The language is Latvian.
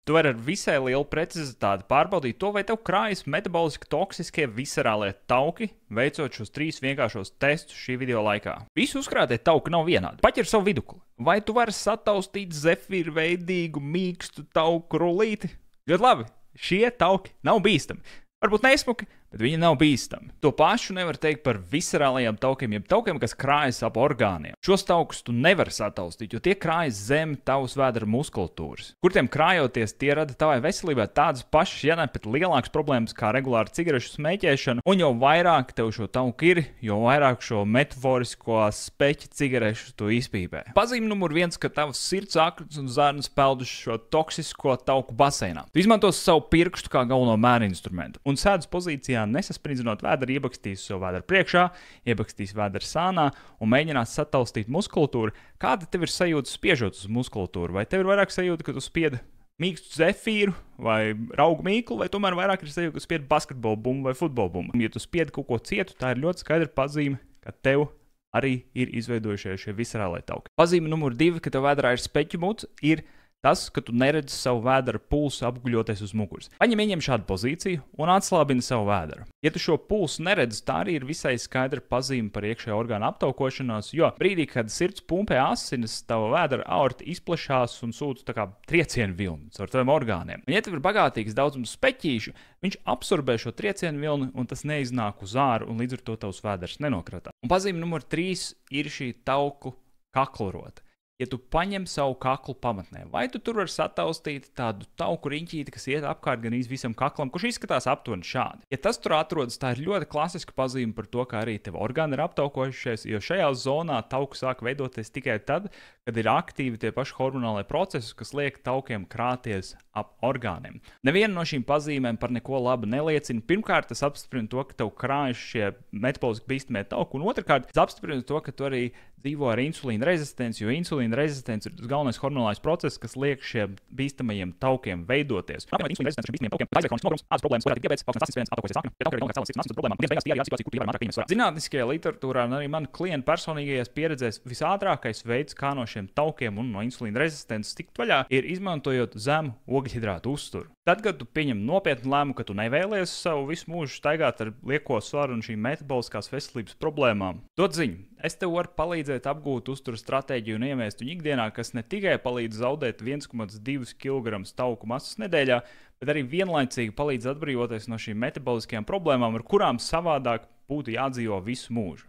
Tu vari ar visai lielu precizitāti pārbaudīt to, vai tev krājas metaboliski toksiskie viscerālie tauki, veicot šos 3 vienkāršos testus šī video laikā. Visi uzkrātie tauki nav vienādi. Paķer savu vidukli. Vai tu vari sataustīt zefīru veidīgu, mīkstu tauku rullīti? Ļoti labi, šie tauki nav bīstami. Varbūt nesmuki, bet viņi nav bīstami. To pašu nevar teikt par viscerālajiem taukiem, jeb taukiem, kas krājas ap orgāniem. Šos taukus tu nevari sataustīt, jo tie krājas zem tavas vēdera muskulatūras. Kur tiem krājoties, tie rada tavai veselībai tādas pašas, ja ne pat lielākas problēmas kā regulāra cigarešu smēķēšana, un jo vairāk tev šo tauku ir, jo vairāk šo metaforisko speķi cigarešu tu izpīpē. Pazīme numur 1, ka tavas sirds aknas un zarnas pelduši šo toksisko tauku baseinā. Tu izmantos savu pirkstu kā galveno mēra instrumentu, un sēdus pozīcijā nesaspringzinot vēderi, iebakstīs savu vēderu priekšā, iebakstīs vēderu sānā un mēģinās sataustīt muskulatūru. Kāda tev ir sajūta spiežot uz muskulatūru? Vai tev ir vairāk sajūta, ka tu spiedi mīkstu zefīru vai raugu mīklu, vai tomēr vairāk ir sajūta, ka tu spiedi basketbolu bumbu vai futbolu bumbu? Ja tu spiedi kaut ko cietu, tā ir ļoti skaidra pazīme, ka tev arī ir izveidojušies šie viscerālie tauki. Pazīme numur 2, ka tev vēderā ir speķu muts, ir tas, ka tu neredzi savu vēdera pulsu apguļoties uz muguras. Ieņem šādu pozīciju un atslābini savu vēderu. Ja tu šo pulsu neredzi, tā arī ir visai skaidra pazīme par iekšējā orgāna aptaukošanos, jo brīdī, kad sirds pumpē asinis, tava vēdera aorta izplešās un sūta tā kā triecienu vilni caur taviem orgāniem. Un ja tev ir bagātīgs daudzums speķīšu, viņš absorbē šo triecienu vilni un tas neiznāk uz āru un līdz ar to tavs vēders nenokratā. Un pazīme numur 3 ir šī tauku kaklrota. Ja tu paņem savu kaklu pamatnē, vai tu tur vari sataustīt tādu tauku riņķīti, kas iet apkārt gan visam kaklam, kurš izskatās aptuveni šādi. Ja tas tur atrodas, tā ir ļoti klasiska pazīme par to, ka arī tev orgāni ir aptaukojušies, jo šajā zonā tauku sāk veidoties tikai tad, kad ir aktīvi tie paši hormonālie procesi, kas liek taukiem krāties ap orgāniem. Neviena no šīm pazīmēm par neko labu neliecina. Pirmkārt, tas apstiprina to, ka tev krājas šie metaboliski bīstamie tauki, un otrkārt, tas apstiprina to, ka tu arī dzīvo ar insulīna rezistenci, jo insulīna rezistence ir galvenais hormonālais process, kas liek šiem bīstamajiem taukiem veidoties. Zinātniskajā literatūrā un arī man klientu personīgajās pieredzēs visātrākais veids, kā no šiem taukiem un no insulīna rezistences tikt vaļā, ir izmantojot zemu ogļhidrātu uzturu. Tad, kad tu pieņem nopietnu lēmumu, ka tu nevēlies savu visu mūžu staigāt ar lieko svaru un šīm metaboliskās veselības problēmām, dod ziņu. Es tev varu palīdzēt apgūt uzturu stratēģiju un ieviest viņu ikdienā, kas ne tikai palīdz zaudēt 1,2 kg tauku masas nedēļā, bet arī vienlaicīgi palīdz atbrīvoties no šīm metaboliskajām problēmām, ar kurām savādāk būtu jādzīvo visu mūžu.